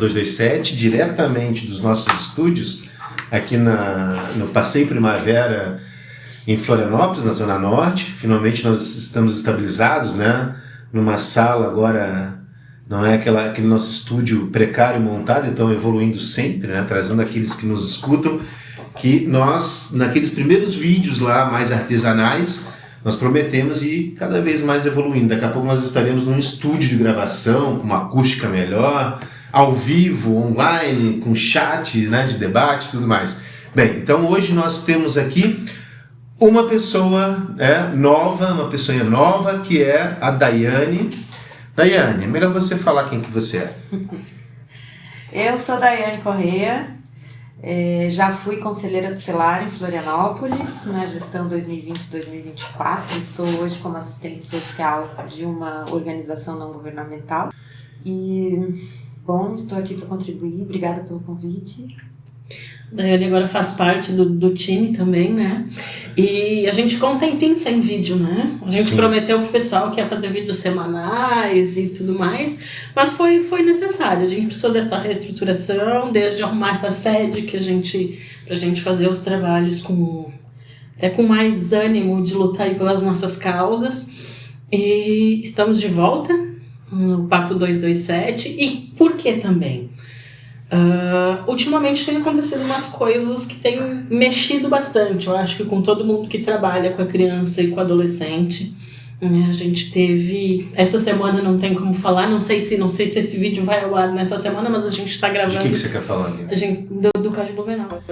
227, diretamente dos nossos estúdios, aqui no Passeio Primavera, em Florianópolis, na Zona Norte. Finalmente nós estamos estabilizados, né? Numa sala agora, não é aquele nosso estúdio precário montado, então evoluindo sempre, né? Trazendo aqueles que nos escutam, que nós, naqueles primeiros vídeos lá, mais artesanais, nós prometemos ir cada vez mais evoluindo. Daqui a pouco nós estaremos num estúdio de gravação, com uma acústica melhor, ao vivo, online, com chat, né, de debate e tudo mais. Bem, então hoje nós temos aqui uma pessoa uma pessoa nova, que é a Daiane. Daiane, é melhor você falar quem que você é. Eu sou Daiane Corrêa. Já fui conselheira tutelar em Florianópolis na gestão 2020-2024. Estou hoje como assistente social de uma organização não governamental. E, bom, estou aqui para contribuir. Obrigada pelo convite. Daiane agora faz parte do time também, né? E a gente ficou um tempinho sem vídeo, né? A gente prometeu pro pessoal que ia fazer vídeos semanais e tudo mais, mas foi necessário. A gente precisou dessa reestruturação, desde arrumar essa sede pra gente fazer os trabalhos até com mais ânimo de lutar aí pelas nossas causas. E estamos de volta no Papo 227. E por que também? Ultimamente tem acontecido umas coisas que têm mexido bastante. Eu acho que com todo mundo que trabalha com a criança e com o adolescente, né? A gente teve... Essa semana não tem como falar, não sei se esse vídeo vai ao ar nessa semana, mas a gente está gravando... De que você quer falar, Lia? Do caso de Blumenau.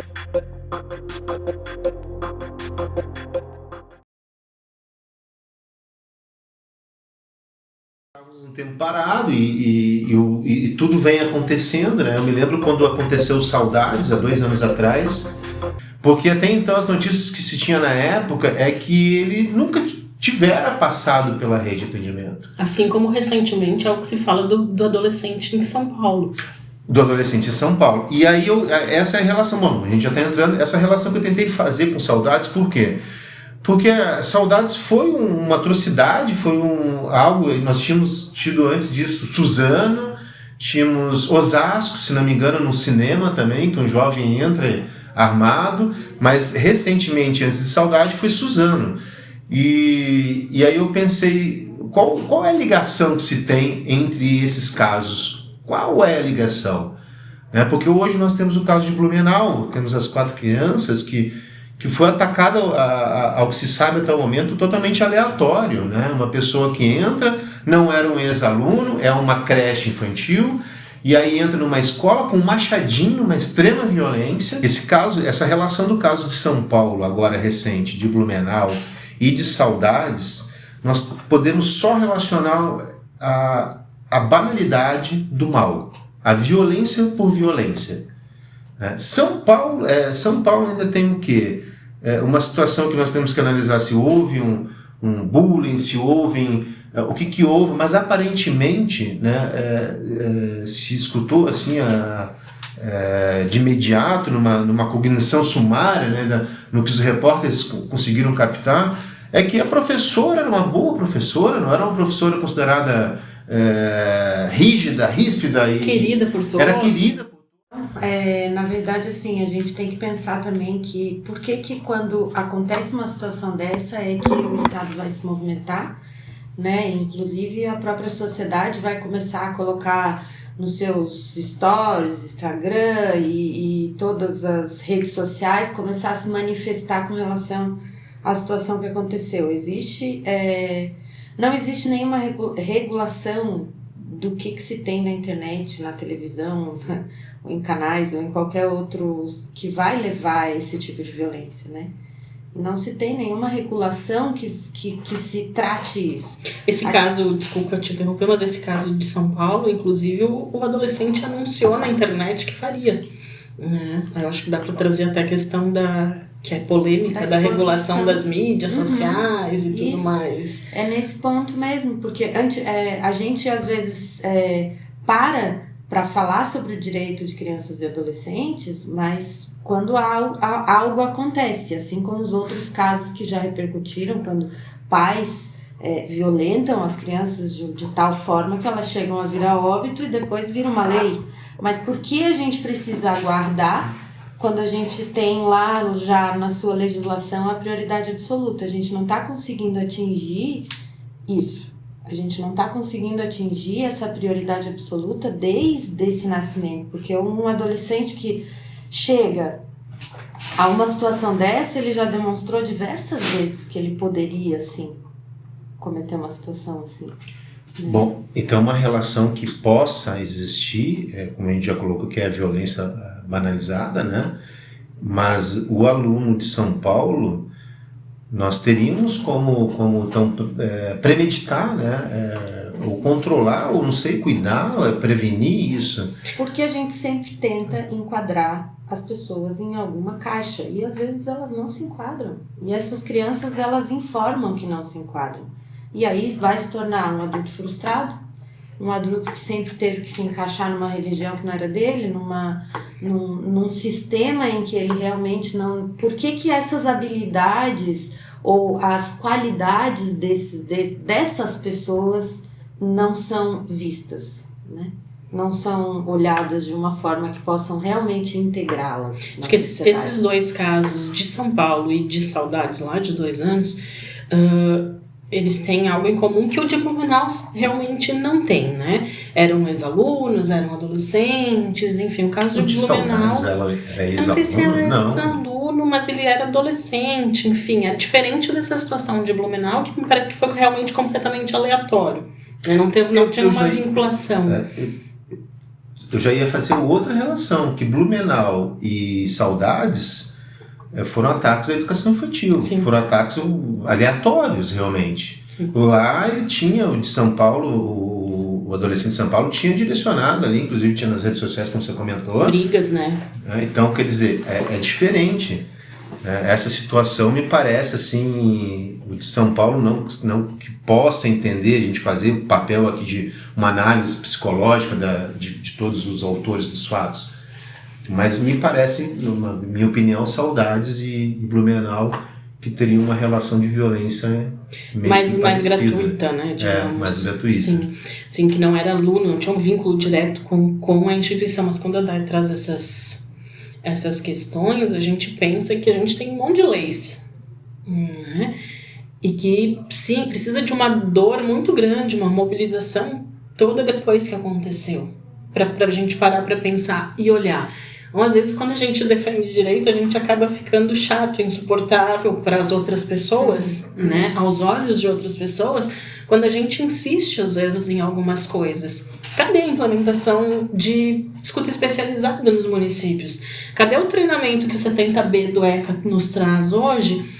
Um tempo parado e tudo vem acontecendo, né? Eu me lembro quando aconteceu o Saudades, há 2 anos atrás, porque até então as notícias que se tinha na época é que ele nunca tivera passado pela rede de atendimento. Assim como recentemente é o que se fala do adolescente em São Paulo. Do adolescente em São Paulo. E aí essa é a relação, bom, a gente já está entrando, essa relação que eu tentei fazer com Saudades, por quê? Porque Saudades foi uma atrocidade, foi algo, nós tínhamos tido antes disso Suzano, tínhamos Osasco, se não me engano, no cinema também, que um jovem entra armado, mas recentemente, antes de Saudade, foi Suzano. E aí eu pensei, qual é a ligação que se tem entre esses casos? Qual é a ligação? Porque hoje nós temos o caso de Blumenau, temos as 4 crianças que foi atacada, ao que se sabe até o momento, totalmente aleatório, né? Uma pessoa que entra, não era um ex-aluno, é uma creche infantil, e aí entra numa escola com um machadinho, uma extrema violência. Esse caso, essa relação do caso de São Paulo, agora recente, de Blumenau e de Saudades, nós podemos só relacionar a banalidade do mal, a violência por violência. São Paulo ainda tem o quê? Uma situação que nós temos que analisar se houve um bullying, se houve o que houve, mas aparentemente, né, se escutou assim de imediato, numa cognição sumária, né, no que os repórteres conseguiram captar, é que a professora era uma boa professora, não era uma professora considerada rígida, ríspida e querida por todos. Era querida. Na verdade, assim, a gente tem que pensar também que por que quando acontece uma situação dessa é que o Estado vai se movimentar, né? Inclusive a própria sociedade vai começar a colocar nos seus stories, Instagram e todas as redes sociais, começar a se manifestar com relação à situação que aconteceu. Não existe nenhuma regulação do que se tem na internet, na televisão, ou em canais, ou em qualquer outro que vai levar a esse tipo de violência, né? Não se tem nenhuma regulação que se trate isso. Esse caso, desculpa te interromper, mas esse caso de São Paulo, inclusive, o adolescente anunciou na internet que faria. Né? Eu acho que dá para trazer até a questão que é polêmica, da regulação das mídias sociais e tudo mais. É nesse ponto mesmo, porque a gente às vezes para falar sobre o direito de crianças e adolescentes, mas quando algo acontece, assim como os outros casos que já repercutiram, quando pais violentam as crianças de tal forma que elas chegam a virar óbito e depois vira uma lei. Mas por que a gente precisa aguardar quando a gente tem lá já na sua legislação a prioridade absoluta? A gente não está conseguindo atingir isso. A gente não está conseguindo atingir essa prioridade absoluta desde esse nascimento. Porque um adolescente que chega a uma situação dessa, ele já demonstrou diversas vezes que ele poderia, assim, cometer uma situação assim. Né? Bom, então uma relação que possa existir, como a gente já colocou, que é a violência banalizada, né? Mas o aluno de São Paulo, nós teríamos como então, premeditar, né? Ou controlar, ou não sei, cuidar, prevenir isso. Porque a gente sempre tenta enquadrar as pessoas em alguma caixa e às vezes elas não se enquadram. E essas crianças, elas informam que não se enquadram. E aí vai se tornar um adulto frustrado, um adulto que sempre teve que se encaixar numa religião que não era dele, num sistema em que ele realmente não... Por que essas habilidades ou as qualidades dessas pessoas não são vistas, né? Não são olhadas de uma forma que possam realmente integrá-las. Acho que esses dois casos de São Paulo e de Saudades, lá de 2 anos, eles têm algo em comum que o de Blumenau realmente não tem, né? Eram ex-alunos, eram adolescentes, enfim, o caso de Blumenau... Saudades, ela é eu não sei se ela é não. ex-aluno, mas ele era adolescente, enfim, é diferente dessa situação de Blumenau, que me parece que foi realmente completamente aleatório. Não tinha uma vinculação. Eu já ia fazer outra relação, que Blumenau e Saudades foram ataques à educação infantil. Sim. Foram ataques aleatórios, realmente. Sim. Lá ele tinha, o de São Paulo, o adolescente de São Paulo tinha direcionado ali, inclusive tinha nas redes sociais, como você comentou. Brigas, né? Então, quer dizer, é diferente. Essa situação me parece, assim, o de São Paulo não que possa entender, a gente fazer o papel aqui de uma análise psicológica de todos os autores dos fatos. Mas me parece, na minha opinião, Saudades e Blumenau que teriam uma relação de violência mais gratuita, né? Digamos. Mais gratuita. Sim, que não era aluno, não tinha um vínculo direto com a instituição, mas quando a Dai traz essas questões, a gente pensa que a gente tem um monte de leis, né? E que, sim, precisa de uma dor muito grande, uma mobilização toda depois que aconteceu, para a gente parar para pensar e olhar. Então, às vezes, quando a gente defende direito, a gente acaba ficando chato, insuportável para as outras pessoas, né? Aos olhos de outras pessoas, quando a gente insiste, às vezes, em algumas coisas. Cadê a implementação de escuta especializada nos municípios? Cadê o treinamento que o 70B do ECA nos traz hoje?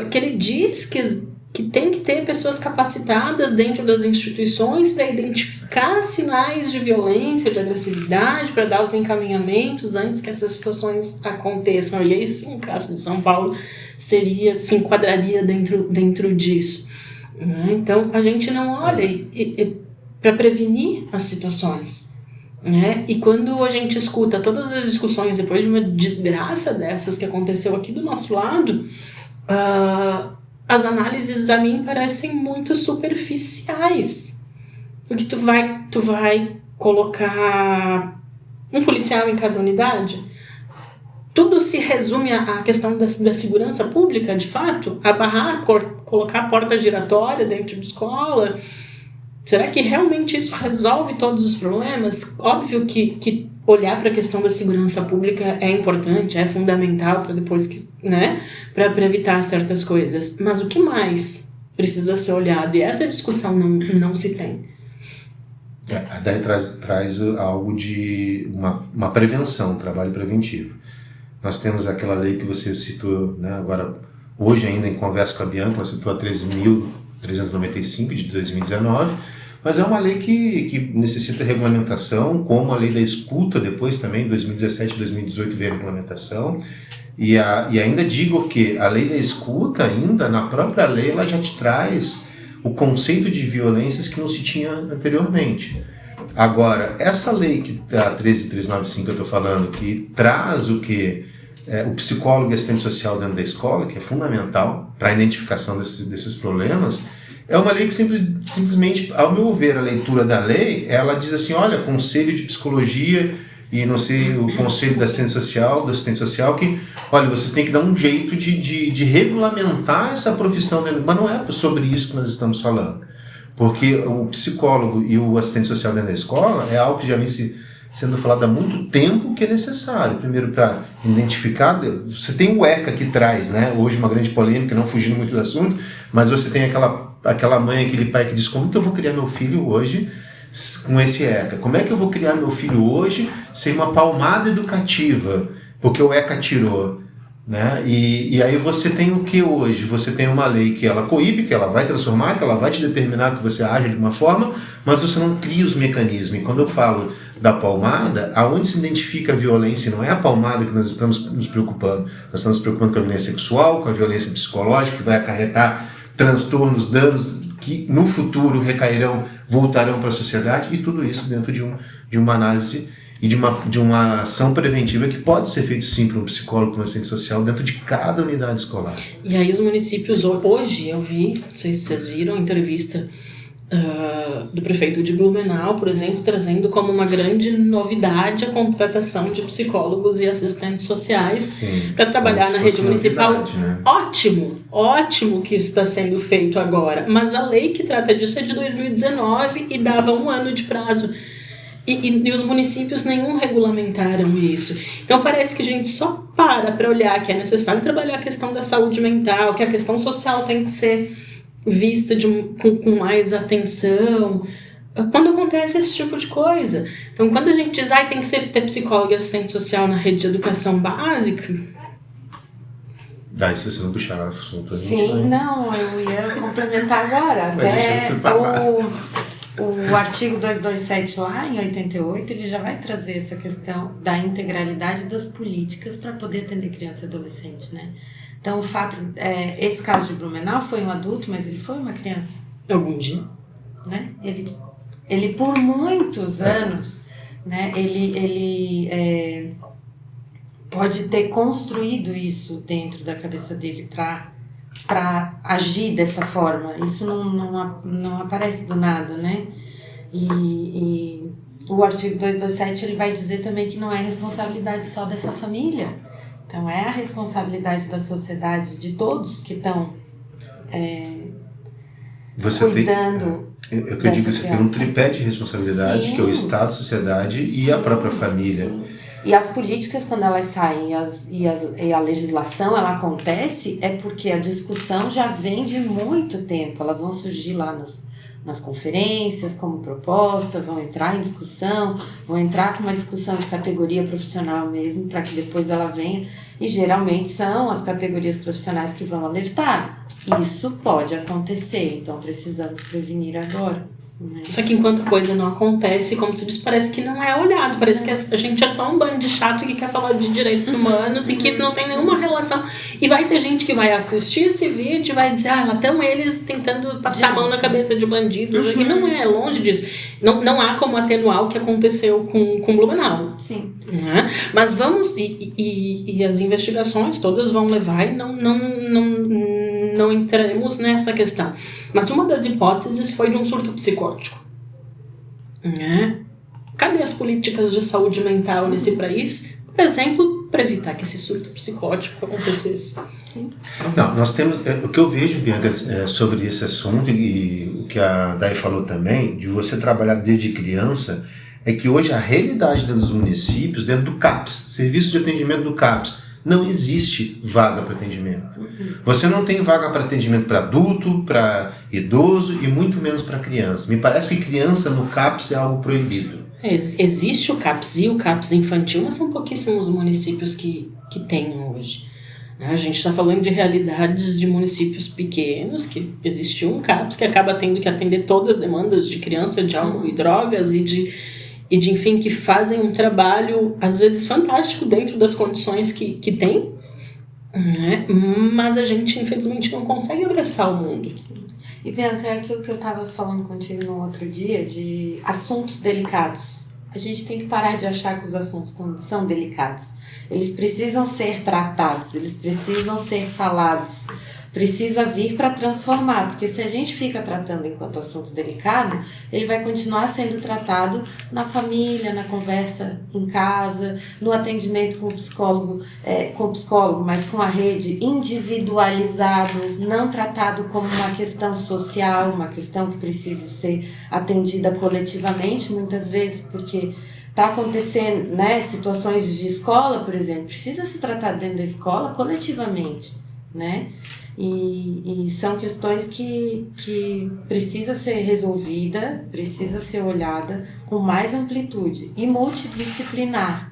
Que ele diz que tem que ter pessoas capacitadas dentro das instituições para identificar sinais de violência, de agressividade, para dar os encaminhamentos antes que essas situações aconteçam. E aí sim, o caso de São Paulo se enquadraria dentro disso. Então, a gente não olha para prevenir as situações. Né? E quando a gente escuta todas as discussões depois de uma desgraça dessas que aconteceu aqui do nosso lado, as análises a mim parecem muito superficiais, porque tu vai colocar um policial em cada unidade, tudo se resume à questão da segurança pública, de fato, colocar a porta giratória dentro de escola. Será que realmente isso resolve todos os problemas? Óbvio que olhar para a questão da segurança pública é importante, é fundamental para depois para evitar certas coisas. Mas o que mais precisa ser olhado? E essa discussão não se tem. A DAI traz algo de uma prevenção, um trabalho preventivo. Nós temos aquela lei que você citou, né, agora, hoje ainda em conversa com a Bianca, ela citou a 13.395 de 2019, mas é uma lei que necessita regulamentação, como a lei da escuta, depois também, em 2017 e 2018 veio a regulamentação, e ainda digo que a lei da escuta, ainda na própria lei, ela já te traz o conceito de violências que não se tinha anteriormente. Agora, essa lei que a 13.395 que eu estou falando, que traz o que? O psicólogo e assistente social dentro da escola, que é fundamental para a identificação desses problemas, É uma lei que simplesmente, ao meu ver, a leitura da lei, ela diz assim, olha, Conselho de Psicologia e não sei, o Conselho da Assistência Social, que, olha, vocês têm que dar um jeito de regulamentar essa profissão, mas não é sobre isso que nós estamos falando. Porque o psicólogo e o assistente social dentro da escola é algo que já vem sendo falado há muito tempo que é necessário. Primeiro, para identificar, você tem o ECA que traz, né? Hoje uma grande polêmica, não fugindo muito do assunto, mas você tem aquela mãe, aquele pai que diz, como que eu vou criar meu filho hoje com esse ECA? Como é que eu vou criar meu filho hoje sem uma palmada educativa? Porque o ECA tirou. Né? E aí você tem o que hoje? Você tem uma lei que ela coíbe, que ela vai transformar, que ela vai te determinar que você age de uma forma, mas você não cria os mecanismos. E quando eu falo da palmada, aonde se identifica a violência, não é a palmada que nós estamos nos preocupando. Nós estamos nos preocupando com a violência sexual, com a violência psicológica, que vai acarretar transtornos, danos que no futuro voltarão para a sociedade, e tudo isso dentro de uma análise e de uma ação preventiva que pode ser feito sim por um psicólogo, por um assistente social, dentro de cada unidade escolar. E aí os municípios, hoje eu vi, não sei se vocês viram a entrevista do prefeito de Blumenau, por exemplo, trazendo como uma grande novidade a contratação de psicólogos e assistentes sociais para trabalhar na rede municipal. Né? Ótimo que isso está sendo feito agora, mas a lei que trata disso é de 2019 e dava 1 ano de prazo. E os municípios nenhum regulamentaram isso. Então parece que a gente só para olhar que é necessário trabalhar a questão da saúde mental, que a questão social tem que ser vista com mais atenção quando acontece esse tipo de coisa. Então quando a gente diz tem que ter psicólogo e assistente social na rede de educação básica... Daí se você não puxar o assunto... Não, eu ia complementar agora. Até o artigo 227 lá, em 88, ele já vai trazer essa questão da integralidade das políticas para poder atender criança e adolescente, né? Então, o fato... esse caso de Blumenau foi um adulto, mas ele foi uma criança. Algum dia. Né? Ele por muitos anos, né, ele pode ter construído isso dentro da cabeça dele para agir dessa forma. Isso não aparece do nada, né? E o artigo 227 ele vai dizer também que não é responsabilidade só dessa família. Então é a responsabilidade da sociedade, de todos que estão cuidando. Eu digo que você tem um tripé de responsabilidade, que é o Estado, a sociedade e a própria família. Sim. E as políticas, quando elas saem e a legislação ela acontece, é porque a discussão já vem de muito tempo. Elas vão surgir lá nas conferências como proposta, vão entrar em discussão, vão entrar com uma discussão de categoria profissional mesmo, para que depois ela venha. E geralmente são as categorias profissionais que vão alertar. Isso pode acontecer, então precisamos prevenir agora. Só que enquanto a coisa não acontece, como tu disse, parece que não é olhado, parece que a gente é só um bando de chato que quer falar de direitos humanos e que isso não tem nenhuma relação. E vai ter gente que vai assistir esse vídeo e vai dizer, lá estão eles tentando passar a mão na cabeça de bandido. E não é, longe disso. Não há como atenuar o que aconteceu com Blumenau. Sim. Né? Mas vamos, e as investigações todas vão levar e não entraremos nessa questão. Mas uma das hipóteses foi de um surto psicótico. Né? Cadê as políticas de saúde mental nesse país, por exemplo, para evitar que esse surto psicótico acontecesse? Sim. Não, nós temos... o que eu vejo, Bianca, sobre esse assunto, e o que a Day falou também, de você trabalhar desde criança, é que hoje a realidade dentro dos municípios, dentro do CAPS, Serviço de Atendimento do CAPS, não existe vaga para atendimento. Você não tem vaga para atendimento para adulto, para idoso e muito menos para criança. Me parece que criança no CAPS é algo proibido. Existe o CAPS e o CAPS infantil, mas são pouquíssimos municípios que têm hoje. A gente está falando de realidades de municípios pequenos, que existe um CAPS que acaba tendo que atender todas as demandas de criança, de álcool e drogas e de enfim, que fazem um trabalho, às vezes, fantástico dentro das condições que tem, né? Mas a gente, infelizmente, não consegue abraçar o mundo. E, Bianca, é aquilo que eu estava falando contigo no outro dia, de assuntos delicados. A gente tem que parar de achar que os assuntos são delicados. Eles precisam ser tratados, eles precisam ser falados. precisa vir para transformar, porque se a gente fica tratando enquanto assunto delicado, ele vai continuar sendo tratado na família, na conversa em casa, no atendimento com o psicólogo, mas com a rede, individualizado, não tratado como uma questão social, uma questão que precisa ser atendida coletivamente, muitas vezes, porque está acontecendo, né, situações de escola, por exemplo, precisa ser tratado dentro da escola coletivamente, né? E são questões que precisa ser resolvida, precisa ser olhada com mais amplitude e multidisciplinar,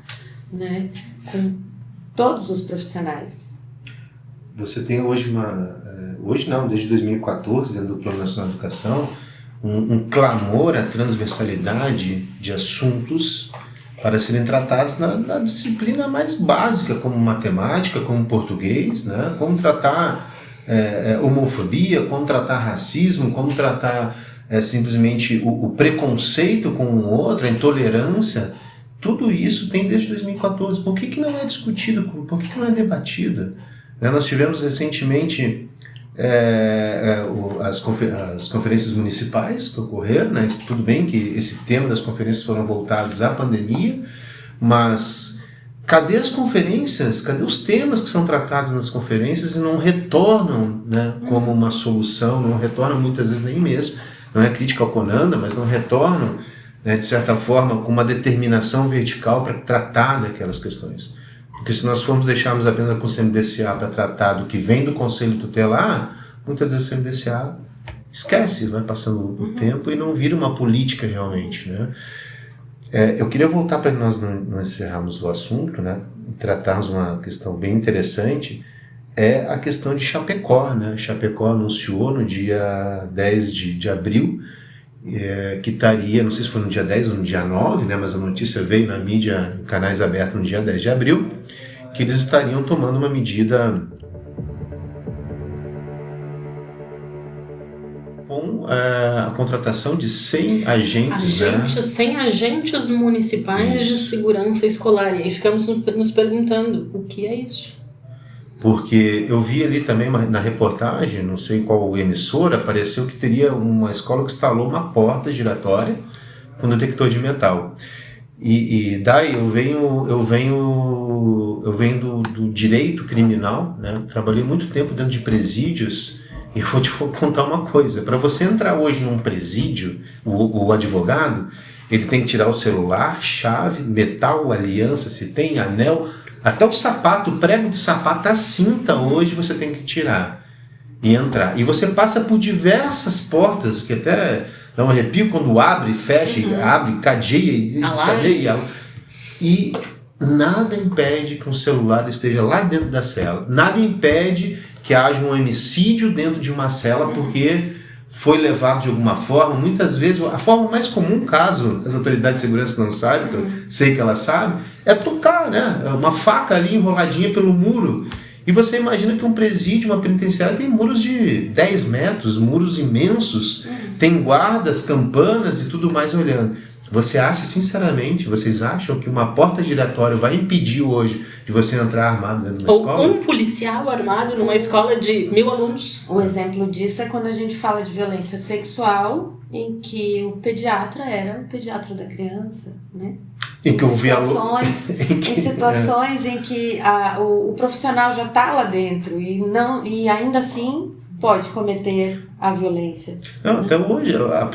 né? Com todos os profissionais. Você tem hoje desde 2014, dentro do Plano Nacional de Educação, um clamor à transversalidade de assuntos para serem tratados na disciplina mais básica, como matemática, como português, né? Como tratar homofobia, como tratar racismo, como tratar simplesmente o preconceito com o outro, a intolerância. Tudo isso tem desde 2014. Por que não é discutido? Por que não é debatido? Nós tivemos recentemente as conferências municipais que ocorreram, né? Tudo bem que esse tema das conferências foram voltados à pandemia, mas cadê as conferências? Cadê os temas que são tratados nas conferências e não retornam, né, como uma solução, não retornam muitas vezes nem mesmo, não é crítica ao Conanda, mas não retornam, né, de certa forma, com uma determinação vertical para tratar daquelas questões. Porque se nós formos deixarmos apenas com o CMDCA para tratar do que vem do Conselho Tutelar, muitas vezes o CMDCA esquece, vai passando o tempo e não vira uma política realmente, né? Eu queria voltar para nós não encerrarmos o assunto, né, e tratarmos uma questão bem interessante, é a questão de Chapecó, né? Chapecó anunciou no dia 10 de abril, que estaria, não sei se foi no dia 10 ou no dia 9, né, mas a notícia veio na mídia, em canais abertos no dia 10 de abril, que eles estariam tomando uma medida com a contratação de 100 agentes. 100 agentes municipais de segurança escolar. E aí ficamos nos perguntando, o que é isso? Porque eu vi ali também na reportagem, não sei qual emissora, apareceu que teria uma escola que instalou uma porta giratória com detector de metal. E daí eu venho do direito criminal, né? Trabalhei muito tempo dentro de presídios. E eu vou te contar uma coisa, para você entrar hoje num presídio, o advogado, ele tem que tirar o celular, chave, metal, aliança, se tem, anel, até o sapato, o prego de sapato, a cinta hoje você tem que tirar e entrar. E você passa por diversas portas, que até dá um arrepio quando abre, fecha, abre, cadeia e descadeia. E nada impede que um celular esteja lá dentro da cela, nada impede que haja um homicídio dentro de uma cela porque foi levado de alguma forma. Muitas vezes, a forma mais comum, caso as autoridades de segurança não saibam, que eu sei que elas sabem, é tocar, né? Uma faca ali enroladinha pelo muro. E você imagina que um presídio, uma penitenciária, tem muros de 10 metros, muros imensos, tem guardas, campanas e tudo mais olhando. Você acha, sinceramente, vocês acham que uma porta giratória vai impedir hoje de você entrar armado dentro de uma escola? Ou um policial armado numa escola de 1000 alunos? O exemplo disso é quando a gente fala de violência sexual, em que o pediatra era o pediatra da criança, né? Em situações em que o profissional já está lá dentro e ainda assim pode cometer a violência. Não, até hoje, o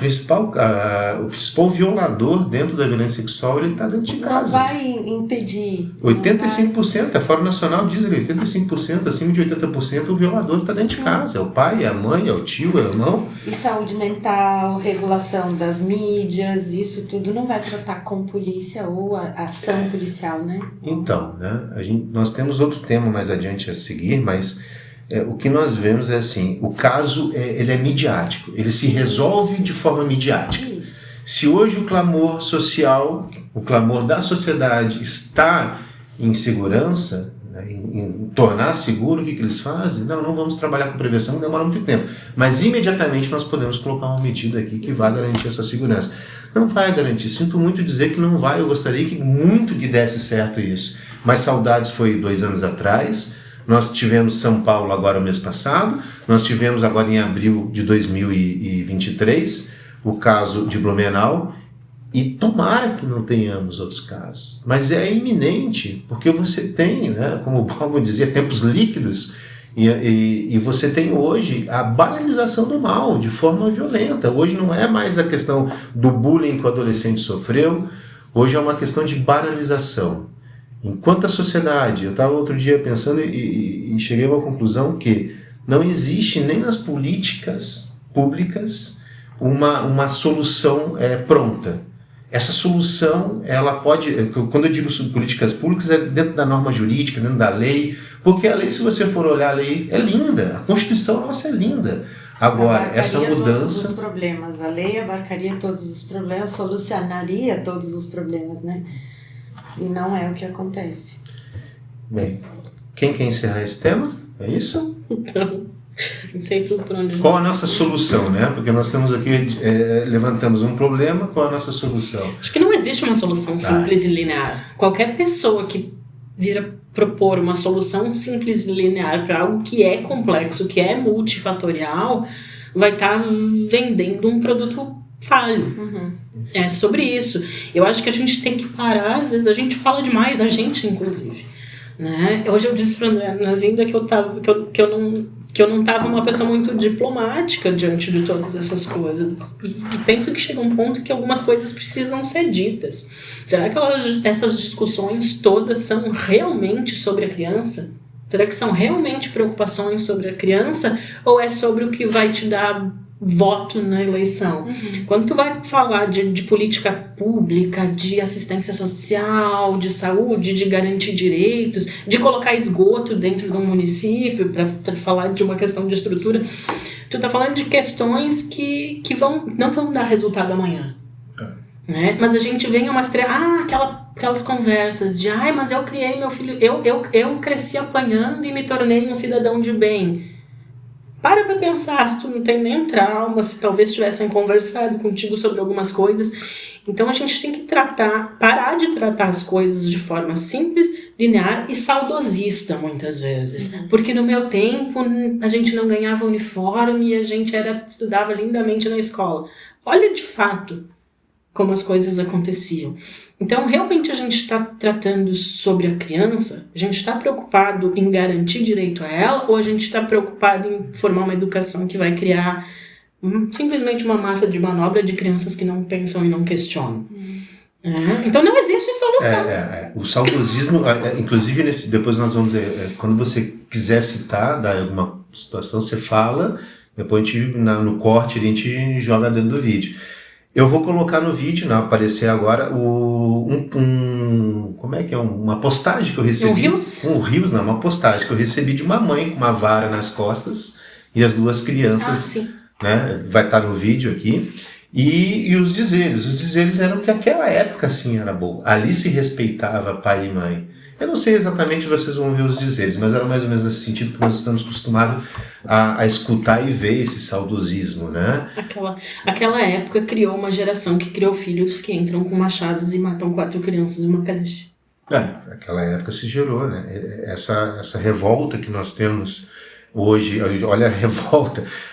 principal violador dentro da violência sexual, ele está dentro de casa. Não vai impedir. 85%, a Fórum Nacional diz ali, 85%, acima de 80%, o violador está dentro de casa. É o pai, é a mãe, é o tio, é o irmão. E saúde mental, regulação das mídias, isso tudo não vai tratar com polícia ou ação policial, né? Então, né, nós temos outro tema mais adiante a seguir, mas o que nós vemos é assim, o caso ele é midiático, ele se resolve de forma midiática. Isso. Se hoje o clamor social, o clamor da sociedade está em segurança, né, em tornar seguro, o que eles fazem? Não vamos trabalhar com prevenção, demora muito tempo. Mas imediatamente nós podemos colocar uma medida aqui que vai garantir a sua segurança. Não vai garantir, sinto muito dizer que não vai, eu gostaria que desse certo isso. Mas saudades foi 2 anos atrás. Nós tivemos São Paulo agora mês passado, nós tivemos agora em abril de 2023 o caso de Blumenau, e tomara que não tenhamos outros casos. Mas é iminente, porque você tem, né, como o Paulo dizia, tempos líquidos, e você tem hoje a banalização do mal de forma violenta. Hoje não é mais a questão do bullying que o adolescente sofreu, hoje é uma questão de banalização. Enquanto a sociedade, eu estava outro dia pensando e cheguei a uma conclusão que não existe nem nas políticas públicas uma solução pronta. Essa solução, ela pode, quando eu digo sobre políticas públicas, é dentro da norma jurídica, dentro da lei, porque a lei, se você for olhar a lei, é linda, a Constituição nossa é linda. Agora, essa mudança... todos os problemas, a lei abarcaria todos os problemas, solucionaria todos os problemas, né? E não é o que acontece. Bem, quem quer encerrar esse tema? É isso? Então, não sei tudo por onde. Qual a nossa solução, né? Porque nós temos aqui, levantamos um problema, qual a nossa solução? Acho que não existe uma solução simples e linear. Qualquer pessoa que vira propor uma solução simples e linear para algo que é complexo, que é multifatorial, vai estar vendendo um produto falho. Uhum. É sobre isso. Eu acho que a gente tem que parar, às vezes a gente fala demais, a gente inclusive. Né? Hoje eu disse para André na vinda que eu não estava uma pessoa muito diplomática diante de todas essas coisas. E penso que chega um ponto que algumas coisas precisam ser ditas. Será que essas discussões todas são realmente sobre a criança? Será que são realmente preocupações sobre a criança? Ou é sobre o que vai te dar voto na eleição? Uhum. Quando tu vai falar de política pública, de assistência social, de saúde, de garantir direitos, de colocar esgoto dentro de um município, para falar de uma questão de estrutura, tu tá falando de questões que não vão dar resultado amanhã. Né? Mas a gente vem aquelas conversas de mas eu criei meu filho, eu cresci apanhando e me tornei um cidadão de bem. Para pensar se tu não tem nenhum trauma, se talvez tivessem conversado contigo sobre algumas coisas. Então a gente tem que parar de tratar as coisas de forma simples, linear e saudosista muitas vezes. Uhum. Porque no meu tempo a gente não ganhava uniforme e a gente estudava lindamente na escola. Olha de fato como as coisas aconteciam. Então, realmente a gente está tratando sobre a criança? A gente está preocupado em garantir direito a ela? Ou a gente está preocupado em formar uma educação que vai criar simplesmente uma massa de manobra de crianças que não pensam e não questionam? Então, não existe solução. O saudosismo, inclusive, depois nós vamos... quando você quiser citar alguma situação, você fala, depois a gente, no corte, a gente joga dentro do vídeo. Eu vou colocar no vídeo, não aparecer agora, como é que é? Uma postagem que eu recebi. Uma postagem que eu recebi de uma mãe com uma vara nas costas e as duas crianças, né? Vai estar no vídeo aqui. E os dizeres. Os dizeres eram que aquela época, assim, era boa. Ali se respeitava pai e mãe. Eu não sei exatamente, vocês vão ver os dizeres, mas era mais ou menos nesse sentido que nós estamos acostumados a escutar e ver esse saudosismo, né? Aquela época criou uma geração que criou filhos que entram com machados e matam 4 crianças em uma creche. Aquela época se gerou, né? Essa revolta que nós temos hoje, olha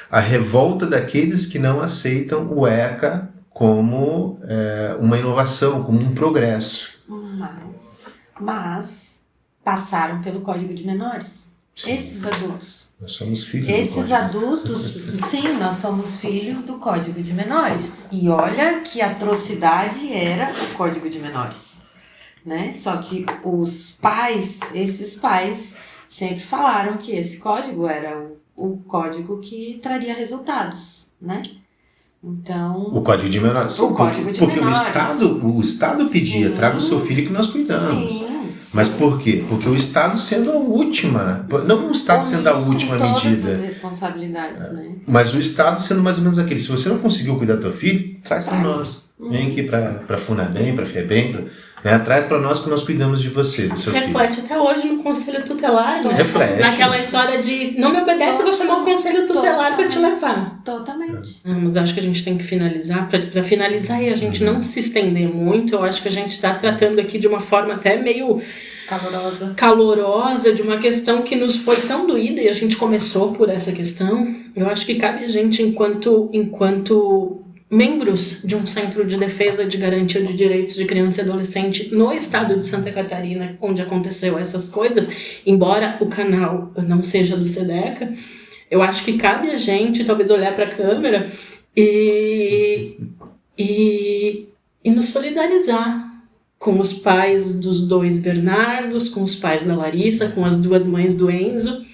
a revolta daqueles que não aceitam o ECA como uma inovação, como um progresso. Mas passaram pelo Código de Menores. Sim. Esses adultos. Nós somos filhos Esses adultos, sim, nós somos filhos do Código de Menores. E olha que atrocidade era o Código de Menores. Né? Só que esses pais, sempre falaram que esse código era o código que traria resultados, né? Então... O Código de Menores. Porque o Estado pedia, traga o seu filho que nós cuidamos. Sim. Mas por quê? Porque o Estado sendo a última, não o Estado sendo a última medida. Todas as responsabilidades, né? Mas o Estado sendo mais ou menos aquele, se você não conseguiu cuidar do teu filho, traz para nós. Vem aqui para Funabem, para FEBEM, né? Traz para nós que nós cuidamos de você, do seu filho. Reflete até hoje no Conselho Tutelar, né? Reflete. Naquela história de não me obedece, eu vou chamar o Conselho Tutelar para te levar. Totalmente. Mas acho que a gente tem que finalizar. Para finalizar e a gente não se estender muito, eu acho que a gente está tratando aqui de uma forma até meio calorosa de uma questão que nos foi tão doída, e a gente começou por essa questão. Eu acho que cabe a gente, enquanto membros de um centro de defesa de garantia de direitos de criança e adolescente no estado de Santa Catarina, onde aconteceu essas coisas, embora o canal não seja do SEDECA, eu acho que cabe a gente talvez olhar para a câmera e nos solidarizar com os pais dos 2 Bernardos, com os pais da Larissa, com as 2 mães do Enzo,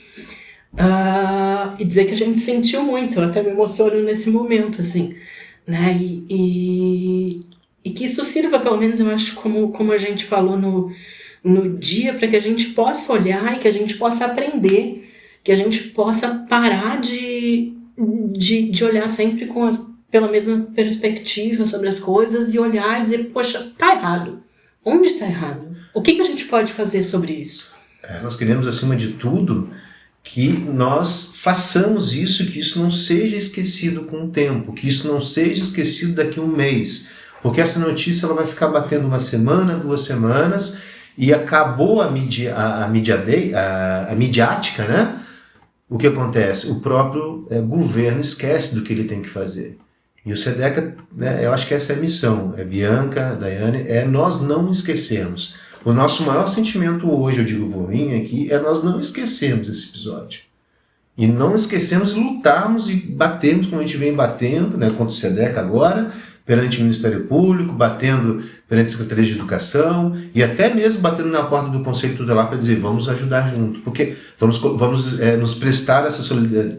e dizer que a gente sentiu muito. Eu até me emociono nesse momento, assim, né? E que isso sirva, pelo menos eu acho, como a gente falou no dia, para que a gente possa olhar e que a gente possa aprender, que a gente possa parar de olhar sempre pela mesma perspectiva sobre as coisas e olhar e dizer, poxa, tá errado. Onde tá errado? O que a gente pode fazer sobre isso? Nós queremos, acima de tudo, que nós façamos isso, que isso não seja esquecido com o tempo, que isso não seja esquecido daqui a um mês, porque essa notícia ela vai ficar batendo 1 semana, 2 semanas, e acabou a midiática, né? O que acontece? O próprio governo esquece do que ele tem que fazer. E o SEDECA, né, eu acho que essa é a missão, Bianca, Daiane, nós não esquecermos. O nosso maior sentimento hoje, eu digo por mim aqui, nós não esquecermos esse episódio. E não esquecemos de lutarmos e batermos como a gente vem batendo, né, contra o SEDECA agora, perante o Ministério Público, batendo perante a Secretaria de Educação e até mesmo batendo na porta do Conselho Tutelar para dizer vamos ajudar junto, porque vamos nos prestar essa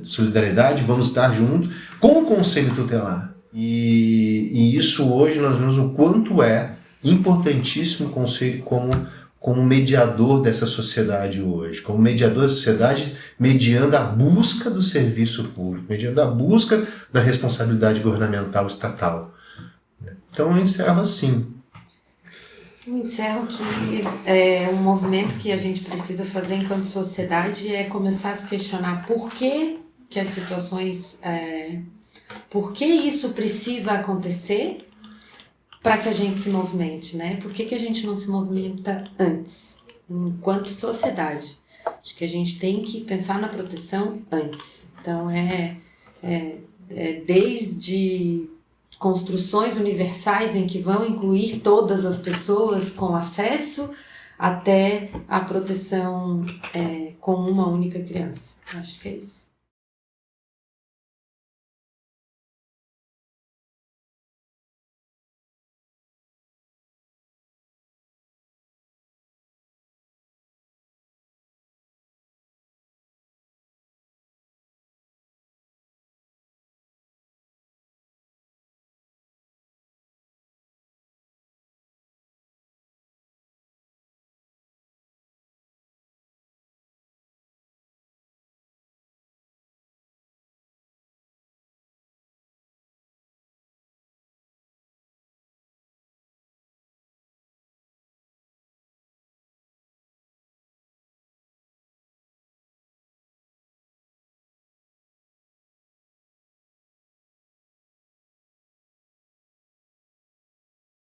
solidariedade, vamos estar junto com o Conselho Tutelar. E isso hoje nós vemos o quanto é importantíssimo o Conselho como mediador dessa sociedade hoje, como mediador da sociedade, mediando a busca do serviço público, mediando a busca da responsabilidade governamental estatal. Então eu encerro assim. Eu encerro que um movimento que a gente precisa fazer enquanto sociedade é começar a se questionar por que as situações, por que isso precisa acontecer para que a gente se movimente, né? Por que a gente não se movimenta antes, enquanto sociedade? Acho que a gente tem que pensar na proteção antes. Então, desde construções universais em que vão incluir todas as pessoas com acesso até a proteção com uma única criança. Acho que é isso.